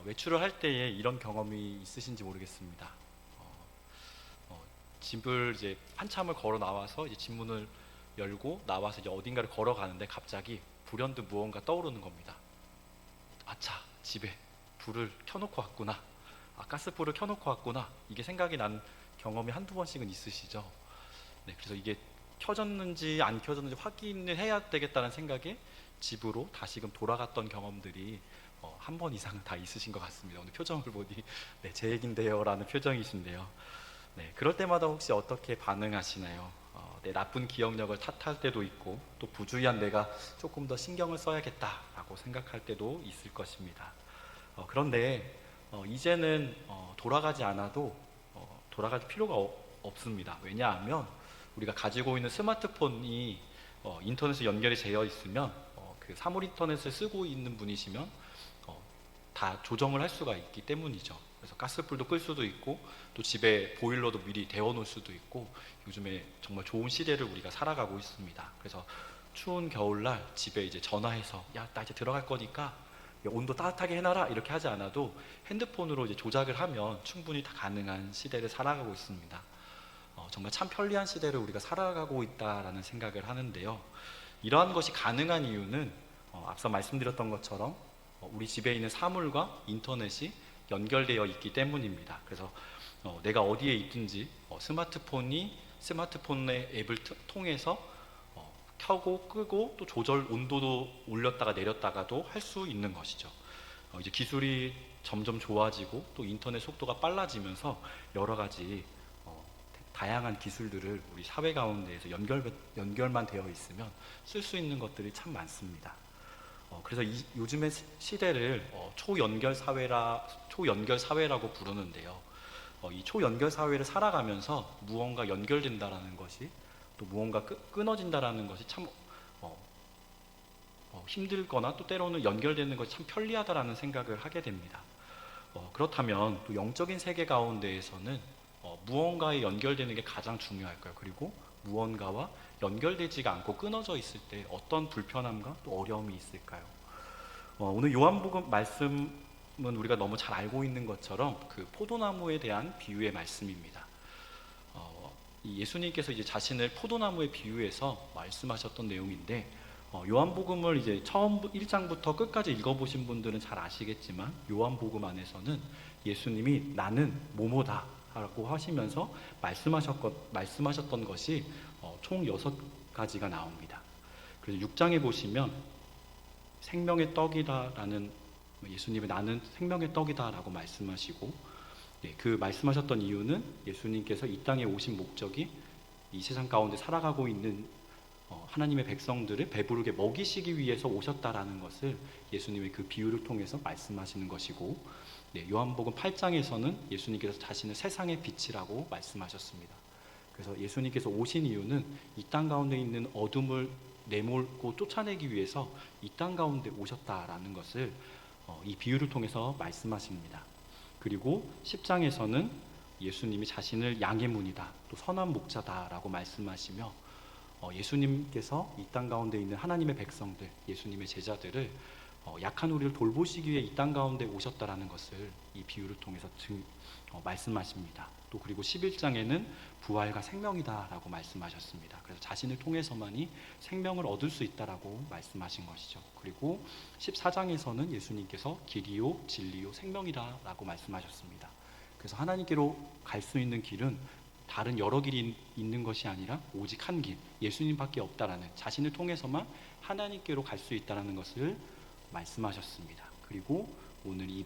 외출을 할 때에 이런 경험이 있으신지 모르겠습니다. 어, 집을 이제 한참을 걸어 나와서 이제 집 문을 열고 나와서 이제 어딘가를 걸어가는데 갑자기 불현듯 무언가 떠오르는 겁니다. 아차, 집에 불을 켜놓고 왔구나. 가스불을 켜놓고 왔구나. 이게 생각이 난 경험이 한두 번씩은 있으시죠? 네, 그래서 이게 켜졌는지 안 켜졌는지 확인을 해야 되겠다는 생각에 집으로 다시금 돌아갔던 경험들이 한 번 이상은 다 있으신 것 같습니다. 오늘 표정을 보니 네, 제 얘긴데요 라는 표정이신데요. 네, 그럴 때마다 혹시 어떻게 반응하시나요? 내 나쁜 기억력을 탓할 때도 있고 또 부주의한 내가 조금 더 신경을 써야겠다라고 생각할 때도 있을 것입니다. 그런데 이제는 돌아가지 않아도 돌아갈 필요가 없습니다. 왜냐하면 우리가 가지고 있는 스마트폰이 인터넷에 연결이 되어 있으면 그 사물 인터넷을 쓰고 있는 분이시면 다 조정을 할 수가 있기 때문이죠. 그래서 가스불도 끌 수도 있고 또 집에 보일러도 미리 데워 놓을 수도 있고 요즘에 정말 좋은 시대를 우리가 살아가고 있습니다. 그래서 추운 겨울날 집에 이제 전화해서 야, 나 이제 들어갈 거니까 온도 따뜻하게 해놔라 이렇게 하지 않아도 핸드폰으로 이제 조작을 하면 충분히 다 가능한 시대를 살아가고 있습니다. 정말 참 편리한 시대를 우리가 살아가고 있다라는 생각을 하는데요. 이러한 것이 가능한 이유는 앞서 말씀드렸던 것처럼 우리 집에 있는 사물과 인터넷이 연결되어 있기 때문입니다. 그래서 내가 어디에 있든지 스마트폰의 앱을 통해서 켜고 끄고 또 조절 온도도 올렸다가 내렸다가도 할 수 있는 것이죠. 이제 기술이 점점 좋아지고 또 인터넷 속도가 빨라지면서 여러 가지 다양한 기술들을 우리 사회 가운데에서 연결만 되어 있으면 쓸 수 있는 것들이 참 많습니다. 그래서 요즘의 시대를 초연결 사회라고 부르는데요. 이 초연결 사회를 살아가면서 무언가 연결된다라는 것이 또 무언가 끊어진다라는 것이 참 힘들거나 또 때로는 연결되는 것이 참 편리하다라는 생각을 하게 됩니다. 그렇다면 또 영적인 세계 가운데에서는 무언가에 연결되는 게 가장 중요할까요? 그리고 무언가와 연결되지가 않고 끊어져 있을 때 어떤 불편함과 또 어려움이 있을까요? 오늘 요한복음 말씀은 우리가 너무 잘 알고 있는 것처럼 그 포도나무에 대한 비유의 말씀입니다. 예수님께서 이제 자신을 포도나무에 비유해서 말씀하셨던 내용인데 요한복음을 이제 처음 1장부터 끝까지 읽어보신 분들은 잘 아시겠지만 요한복음 안에서는 예수님이 나는 뭐뭐다 라고 하시면서 말씀하셨던 것이 총 6가지가 나옵니다. 그래서 6장에 보시면 생명의 떡이다 라는 예수님이 나는 생명의 떡이다 라고 말씀하시고 그 말씀하셨던 이유는 예수님께서 이 땅에 오신 목적이 이 세상 가운데 살아가고 있는 하나님의 백성들을 배부르게 먹이시기 위해서 오셨다라는 것을 예수님의 그 비유를 통해서 말씀하시는 것이고 요한복음 8장에서는 예수님께서 자신을 세상의 빛이라고 말씀하셨습니다. 그래서 예수님께서 오신 이유는 이 땅 가운데 있는 어둠을 내몰고 쫓아내기 위해서 이 땅 가운데 오셨다라는 것을 이 비유를 통해서 말씀하십니다. 그리고 10장에서는 예수님이 자신을 양의 문이다, 또 선한 목자다라고 말씀하시며 예수님께서 이 땅 가운데 있는 하나님의 백성들, 예수님의 제자들을 약한 우리를 돌보시기 위해 이 땅 가운데 오셨다라는 것을 이 비유를 통해서 말씀하십니다. 또 그리고 11장에는 부활과 생명이다라고 말씀하셨습니다. 그래서 자신을 통해서만이 생명을 얻을 수 있다라고 말씀하신 것이죠. 그리고 14장에서는 예수님께서 길이요 진리요 생명이다라고 말씀하셨습니다. 그래서 하나님께로 갈 수 있는 길은 다른 여러 길이 있는 것이 아니라 오직 한 길, 예수님밖에 없다라는, 자신을 통해서만 하나님께로 갈 수 있다라는 것을 말씀하셨습니다. 그리고 오늘 이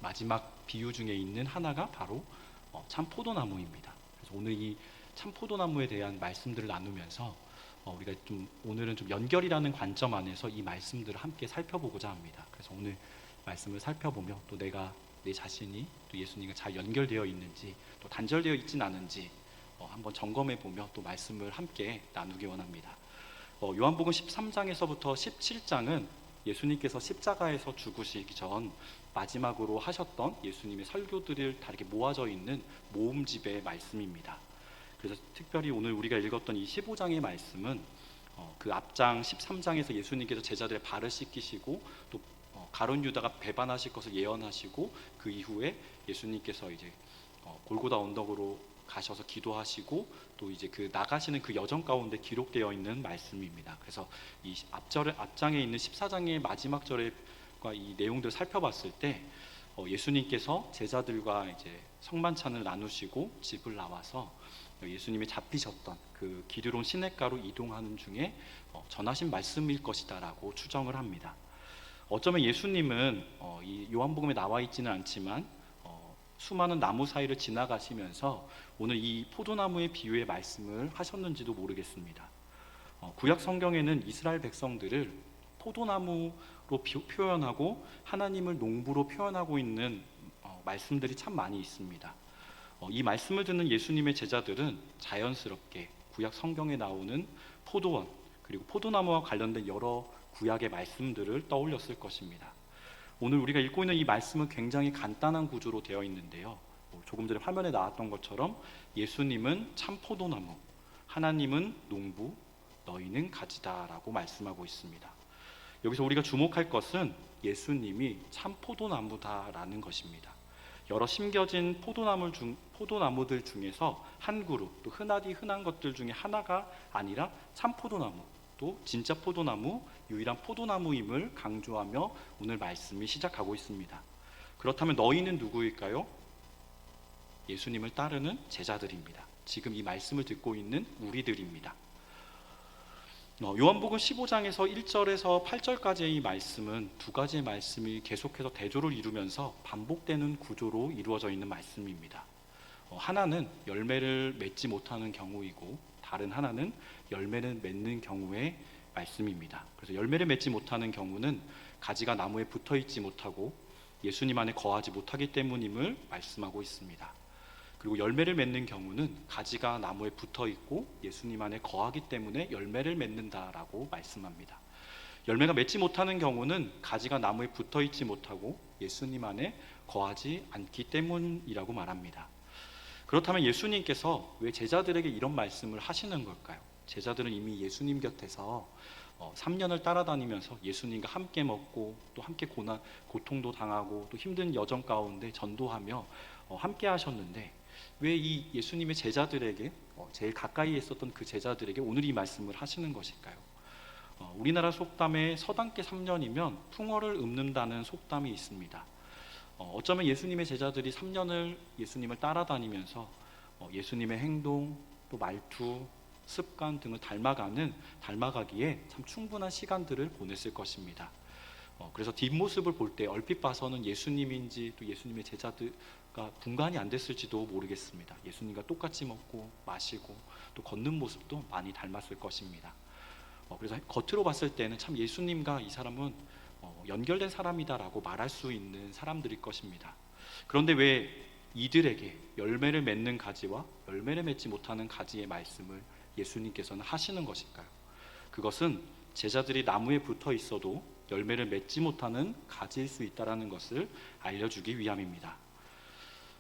마지막 비유 중에 있는 하나가 바로 참포도나무입니다. 그래서 오늘 이 참포도나무에 대한 말씀들을 나누면서 우리가 오늘은 좀 연결이라는 관점 안에서 이 말씀들을 함께 살펴보고자 합니다. 그래서 오늘 말씀을 살펴보며 또 내가 내 자신이 또 예수님과 잘 연결되어 있는지 또 단절되어 있진 않은지 한번 점검해 보며 또 말씀을 함께 나누기 원합니다. 요한복음 13장에서부터 17장은 예수님께서 십자가에서 죽으시기 전 마지막으로 하셨던 예수님의 설교들을 다 이렇게 모아져 있는 모음집의 말씀입니다. 그래서 특별히 오늘 우리가 읽었던 이 15장의 말씀은 그 앞장 13장에서 예수님께서 제자들의 발을 씻기시고 또 가룟 유다가 배반하실 것을 예언하시고 그 이후에 예수님께서 이제 골고다 언덕으로 가셔서 기도하시고 또 이제 그 나가시는 그 여정 가운데 기록되어 있는 말씀입니다. 그래서 이 앞장에 있는 14장의 마지막 절과 이 내용들을 살펴봤을 때 예수님께서 제자들과 이제 성만찬을 나누시고 집을 나와서 예수님이 잡히셨던 그 기드론 시냇가로 이동하는 중에 전하신 말씀일 것이다라고 추정을 합니다. 어쩌면 예수님은 이 요한복음에 나와 있지는 않지만 수많은 나무 사이를 지나가시면서 오늘 이 포도나무의 비유의 말씀을 하셨는지도 모르겠습니다. 구약 성경에는 이스라엘 백성들을 포도나무로 표현하고 하나님을 농부로 표현하고 있는 말씀들이 참 많이 있습니다. 이 말씀을 듣는 예수님의 제자들은 자연스럽게 구약 성경에 나오는 포도원 그리고 포도나무와 관련된 여러 구약의 말씀들을 떠올렸을 것입니다. 오늘 우리가 읽고 있는 이 말씀은 굉장히 간단한 구조로 되어 있는데요. 조금 전에 화면에 나왔던 것처럼 예수님은 참 포도나무, 하나님은 농부, 너희는 가지다라고 말씀하고 있습니다. 여기서 우리가 주목할 것은 예수님이 참 포도나무다라는 것입니다. 여러 심겨진 포도나무들 중에서 한 그룹, 또 흔한 것들 중에 하나가 아니라 참 포도나무, 또 진짜 포도나무, 유일한 포도나무임을 강조하며 오늘 말씀이 시작하고 있습니다. 그렇다면 너희는 누구일까요? 예수님을 따르는 제자들입니다. 지금 이 말씀을 듣고 있는 우리들입니다. 요한복음 15장에서 1절에서 8절까지의 이 말씀은 두 가지의 말씀이 계속해서 대조를 이루면서 반복되는 구조로 이루어져 있는 말씀입니다. 하나는 열매를 맺지 못하는 경우이고 다른 하나는 열매를 맺는 경우의 말씀입니다. 그래서 열매를 맺지 못하는 경우는 가지가 나무에 붙어 있지 못하고 예수님 안에 거하지 못하기 때문임을 말씀하고 있습니다. 그리고 열매를 맺는 경우는 가지가 나무에 붙어 있고 예수님 안에 거하기 때문에 열매를 맺는다라고 말씀합니다. 열매가 맺지 못하는 경우는 가지가 나무에 붙어 있지 못하고 예수님 안에 거하지 않기 때문이라고 말합니다. 그렇다면 예수님께서 왜 제자들에게 이런 말씀을 하시는 걸까요? 제자들은 이미 예수님 곁에서 3년을 따라다니면서 예수님과 함께 먹고 또 함께 고통도 당하고 또 힘든 여정 가운데 전도하며 함께 하셨는데 왜 이 예수님의 제자들에게 제일 가까이 있었던 그 제자들에게 오늘 이 말씀을 하시는 것일까요? 우리나라 속담에 서당계 3년이면 풍어를 읊는다는 속담이 있습니다. 어쩌면 예수님의 제자들이 3년을 예수님을 따라다니면서 예수님의 행동, 또 말투, 습관 등을 닮아가기에 참 충분한 시간들을 보냈을 것입니다. 그래서 뒷모습을 볼 때 얼핏 봐서는 예수님인지 또 예수님의 제자들과 분간이 안 됐을지도 모르겠습니다. 예수님과 똑같이 먹고 마시고 또 걷는 모습도 많이 닮았을 것입니다. 그래서 겉으로 봤을 때는 참 예수님과 이 사람은 연결된 사람이다라고 말할 수 있는 사람들일 것입니다. 그런데 왜 이들에게 열매를 맺는 가지와 열매를 맺지 못하는 가지의 말씀을 예수님께서는 하시는 것일까요? 그것은 제자들이 나무에 붙어 있어도 열매를 맺지 못하는 가지일 수 있다는 것을 알려주기 위함입니다.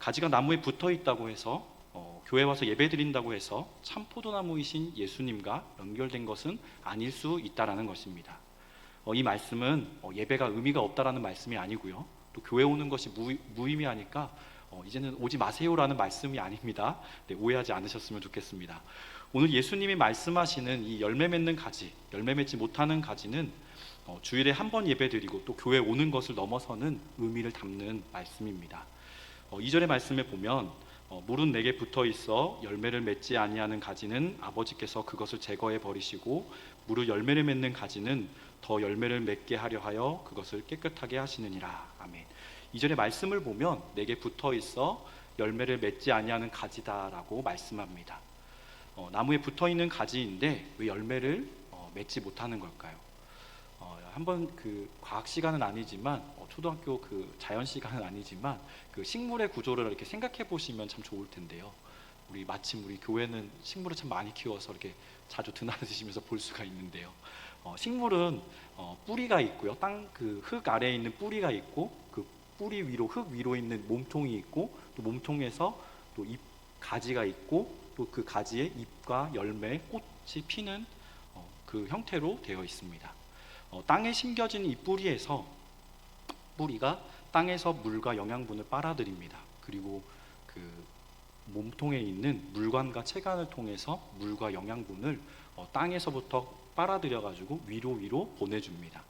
가지가 나무에 붙어 있다고 해서 교회 와서 예배 드린다고 해서 참 포도나무이신 예수님과 연결된 것은 아닐 수 있다는 것입니다. 이 말씀은 예배가 의미가 없다라는 말씀이 아니고요. 또 교회 오는 것이 무의미하니까 이제는 오지 마세요라는 말씀이 아닙니다. 네, 오해하지 않으셨으면 좋겠습니다. 오늘 예수님이 말씀하시는 이 열매 맺는 가지, 열매 맺지 못하는 가지는 주일에 한 번 예배드리고 또 교회 오는 것을 넘어서는 의미를 담는 말씀입니다. 2절의 말씀에 보면 물은 내게 붙어 있어 열매를 맺지 아니하는 가지는 아버지께서 그것을 제거해 버리시고 무릇 열매를 맺는 가지는 더 열매를 맺게 하려 하여 그것을 깨끗하게 하시느니라. 아멘. 2절의 말씀을 보면 내게 붙어 있어 열매를 맺지 아니하는 가지다라고 말씀합니다. 나무에 붙어 있는 가지인데 왜 열매를 맺지 못하는 걸까요? 한번 그 과학 시간은 아니지만 초등학교 그 자연 시간은 아니지만 그 식물의 구조를 이렇게 생각해 보시면 참 좋을 텐데요. 마침 우리 교회는 식물을 참 많이 키워서 이렇게 자주 드나드시면서 볼 수가 있는데요. 식물은 뿌리가 있고요. 땅 그 흙 아래에 있는 뿌리가 있고 그 뿌리 위로 흙 위로 있는 몸통이 있고 또 몸통에서 또 잎 가지가 있고 또 그 가지에 잎과 열매, 꽃이 피는 그 형태로 되어 있습니다. 땅에 심겨진 이 뿌리에서 뿌리가 땅에서 물과 영양분을 빨아들입니다. 그리고 그 몸통에 있는 물관과 체관을 통해서 물과 영양분을 땅에서부터 빨아들여 가지고 위로 보내줍니다.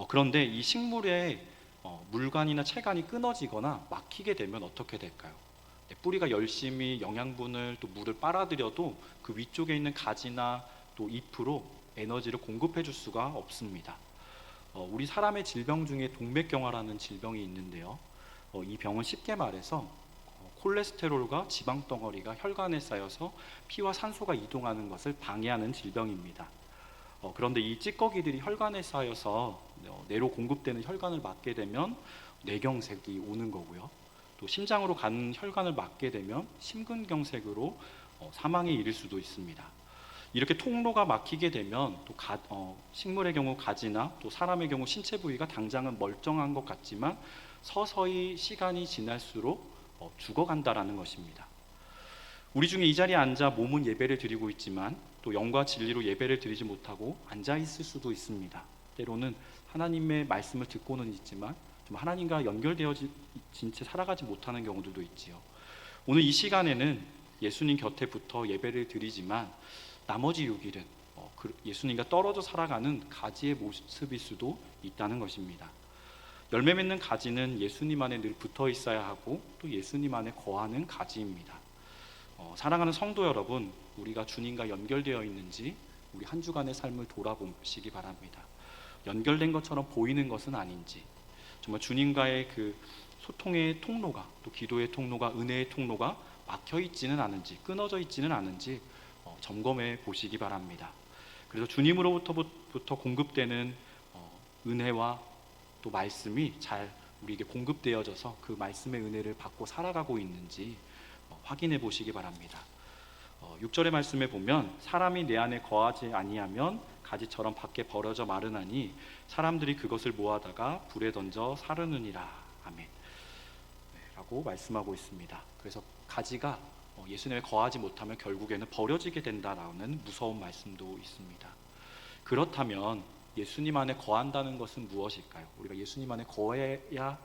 그런데 이 식물의 물관이나 체관이 끊어지거나 막히게 되면 어떻게 될까요? 뿌리가 열심히 영양분을 또 물을 빨아들여도 그 위쪽에 있는 가지나 또 잎으로 에너지를 공급해 줄 수가 없습니다. 우리 사람의 질병 중에 동맥경화라는 질병이 있는데요. 이 병은 쉽게 말해서 콜레스테롤과 지방 덩어리가 혈관에 쌓여서 피와 산소가 이동하는 것을 방해하는 질병입니다. 그런데 이 찌꺼기들이 혈관에 쌓여서 뇌로 공급되는 혈관을 막게 되면 뇌경색이 오는 거고요. 또 심장으로 가는 혈관을 막게 되면 심근경색으로 사망에 이를 수도 있습니다. 이렇게 통로가 막히게 되면 또 식물의 경우 가지나 또 사람의 경우 신체 부위가 당장은 멀쩡한 것 같지만 서서히 시간이 지날수록 죽어간다라는 것입니다. 우리 중에 이 자리에 앉아 몸은 예배를 드리고 있지만 또 영과 진리로 예배를 드리지 못하고 앉아 있을 수도 있습니다. 때로는 하나님의 말씀을 듣고는 있지만 좀 하나님과 연결되어진 채 살아가지 못하는 경우들도 있지요. 오늘 이 시간에는 예수님 곁에 붙어 예배를 드리지만 나머지 6일은 예수님과 떨어져 살아가는 가지의 모습일 수도 있다는 것입니다. 열매 맺는 가지는 예수님 안에 늘 붙어 있어야 하고 또 예수님 안에 거하는 가지입니다. 사랑하는 성도 여러분, 우리가 주님과 연결되어 있는지 우리 한 주간의 삶을 돌아보시기 바랍니다. 연결된 것처럼 보이는 것은 아닌지, 정말 주님과의 그 소통의 통로가, 또 기도의 통로가, 은혜의 통로가 막혀 있지는 않은지, 끊어져 있지는 않은지 점검해 보시기 바랍니다. 그래서 주님으로부터 공급되는 은혜와 또 말씀이 잘 우리에게 공급되어져서 그 말씀의 은혜를 받고 살아가고 있는지 확인해 보시기 바랍니다. 6절의 말씀에 보면 사람이 내 안에 거하지 아니하면 가지처럼 밖에 버려져 마르나니 사람들이 그것을 모아다가 불에 던져 사르느니라. 아멘. 라고 말씀하고 있습니다. 그래서 가지가 예수님에 거하지 못하면 결국에는 버려지게 된다라는 무서운 말씀도 있습니다. 그렇다면 예수님 안에 거한다는 것은 무엇일까요? 우리가 예수님 안에 거해야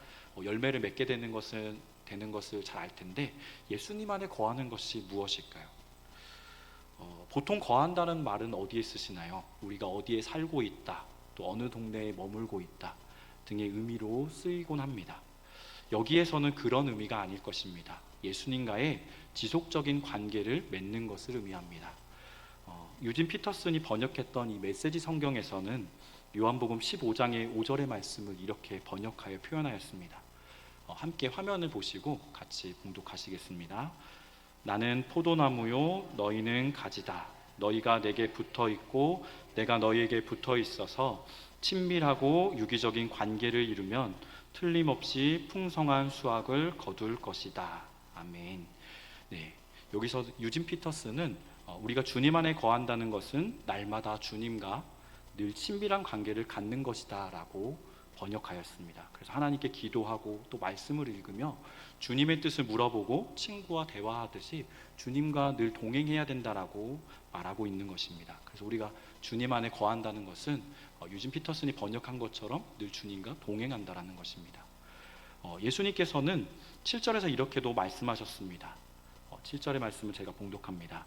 열매를 맺게 되는 것을 잘 알 텐데 예수님 안에 거하는 것이 무엇일까요? 보통 거한다는 말은 어디에 쓰시나요? 우리가 어디에 살고 있다, 또 어느 동네에 머물고 있다 등의 의미로 쓰이곤 합니다. 여기에서는 그런 의미가 아닐 것입니다. 예수님과의 지속적인 관계를 맺는 것을 의미합니다. 유진 피터슨이 번역했던 이 메시지 성경에서는 요한복음 15장의 5절의 말씀을 이렇게 번역하여 표현하였습니다. 함께 화면을 보시고 같이 봉독하시겠습니다. 나는 포도나무요 너희는 가지다. 너희가 내게 붙어 있고 내가 너희에게 붙어 있어서 친밀하고 유기적인 관계를 이루면 틀림없이 풍성한 수확을 거둘 것이다. 아멘. 네, 여기서 유진 피터슨은 우리가 주님 안에 거한다는 것은 날마다 주님과 늘 친밀한 관계를 갖는 것이다 라고 번역하였습니다. 그래서 하나님께 기도하고 또 말씀을 읽으며 주님의 뜻을 물어보고 친구와 대화하듯이 주님과 늘 동행해야 된다라고 말하고 있는 것입니다. 그래서 우리가 주님 안에 거한다는 것은 유진 피터슨이 번역한 것처럼 늘 주님과 동행한다라는 것입니다. 예수님께서는 7절에서 이렇게도 말씀하셨습니다. 7절의 말씀을 제가 봉독합니다.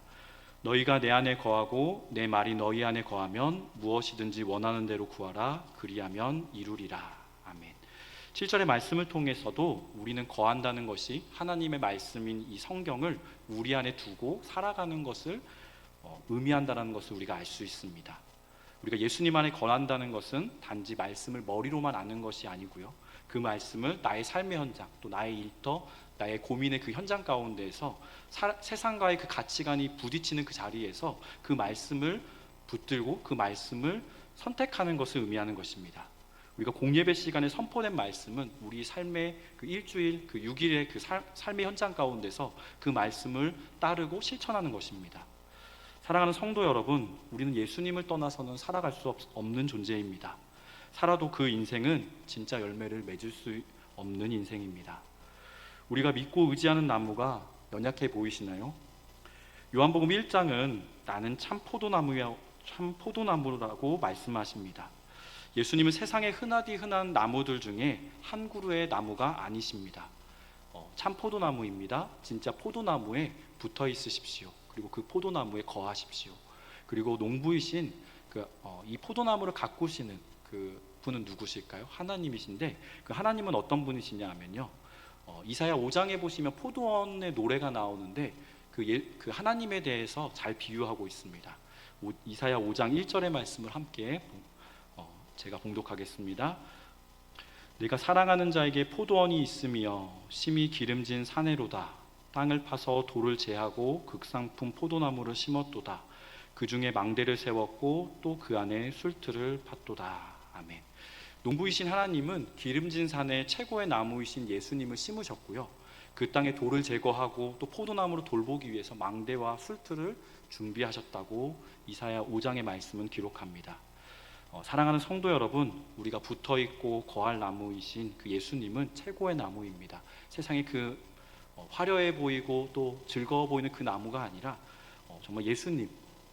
너희가 내 안에 거하고 내 말이 너희 안에 거하면 무엇이든지 원하는 대로 구하라. 그리하면 이루리라. 아멘. 7절의 말씀을 통해서도 우리는 거한다는 것이 하나님의 말씀인 이 성경을 우리 안에 두고 살아가는 것을 의미한다는 것을 우리가 알 수 있습니다. 우리가 예수님 안에 거한다는 것은 단지 말씀을 머리로만 아는 것이 아니고요, 그 말씀을 나의 삶의 현장, 또 나의 일터, 나의 고민의 그 현장 가운데에서 세상과의 그 가치관이 부딪히는 그 자리에서 그 말씀을 붙들고 그 말씀을 선택하는 것을 의미하는 것입니다. 우리가 공예배 시간에 선포된 말씀은 우리 삶의 그 일주일, 그 6일의 그 삶의 현장 가운데서 그 말씀을 따르고 실천하는 것입니다. 사랑하는 성도 여러분, 우리는 예수님을 떠나서는 살아갈 수 없는 존재입니다. 살아도 그 인생은 진짜 열매를 맺을 수 없는 인생입니다. 우리가 믿고 의지하는 나무가 연약해 보이시나요? 요한복음 1장은 나는 참 포도나무라고 말씀하십니다. 예수님은 세상에 흔하디 흔한 나무들 중에 한 그루의 나무가 아니십니다. 참 포도나무입니다. 진짜 포도나무에 붙어 있으십시오. 그리고 그 포도나무에 거하십시오. 그리고 농부이신 이 포도나무를 가꾸시는 그 분은 누구실까요? 하나님이신데, 그 하나님은 어떤 분이시냐 하면요, 이사야 5장에 보시면 포도원의 노래가 나오는데 그 하나님에 대해서 잘 비유하고 있습니다. 이사야 5장 1절의 말씀을 함께 제가 봉독하겠습니다. 내가 사랑하는 자에게 포도원이 있으며 심히 기름진 사내로다. 땅을 파서 돌을 제하고 극상품 포도나무를 심었도다. 그 중에 망대를 세웠고 또 그 안에 술틀을 팠도다. 아멘. 농부이신 하나님은 기름진 산의 최고의 나무이신 예수님을 심으셨고요, 그 땅에 돌을 제거하고 또 포도나무로 돌보기 위해서 망대와 술틀을 준비하셨다고 이사야 5장의 말씀은 기록합니다. 사랑하는 성도 여러분, 우리가 붙어있고 거할 나무이신 그 예수님은 최고의 나무입니다. 세상에 그 화려해 보이고 또 즐거워 보이는 그 나무가 아니라 정말 예수님,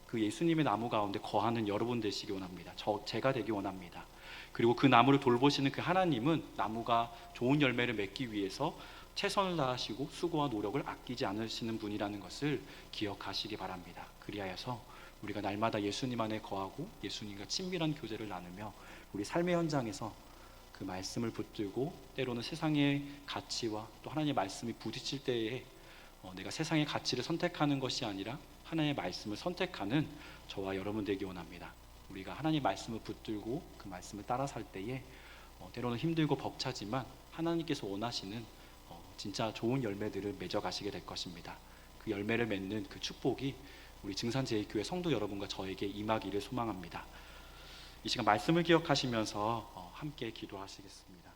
그 예수님의 나무 가운데 거하는 여러분 되시기 원합니다. 제가 되기 원합니다. 그리고 그 나무를 돌보시는 그 하나님은 나무가 좋은 열매를 맺기 위해서 최선을 다하시고 수고와 노력을 아끼지 않으시는 분이라는 것을 기억하시기 바랍니다. 그리하여서 우리가 날마다 예수님 안에 거하고 예수님과 친밀한 교제를 나누며 우리 삶의 현장에서 그 말씀을 붙들고, 때로는 세상의 가치와 또 하나님의 말씀이 부딪힐 때에 내가 세상의 가치를 선택하는 것이 아니라 하나님의 말씀을 선택하는 저와 여러분 되기 원합니다. 우리가 하나님의 말씀을 붙들고 그 말씀을 따라 살 때에 때로는 힘들고 벅차지만 하나님께서 원하시는 진짜 좋은 열매들을 맺어가시게 될 것입니다. 그 열매를 맺는 그 축복이 우리 증산제일교회 성도 여러분과 저에게 임하기를 소망합니다. 이 시간 말씀을 기억하시면서 함께 기도하시겠습니다.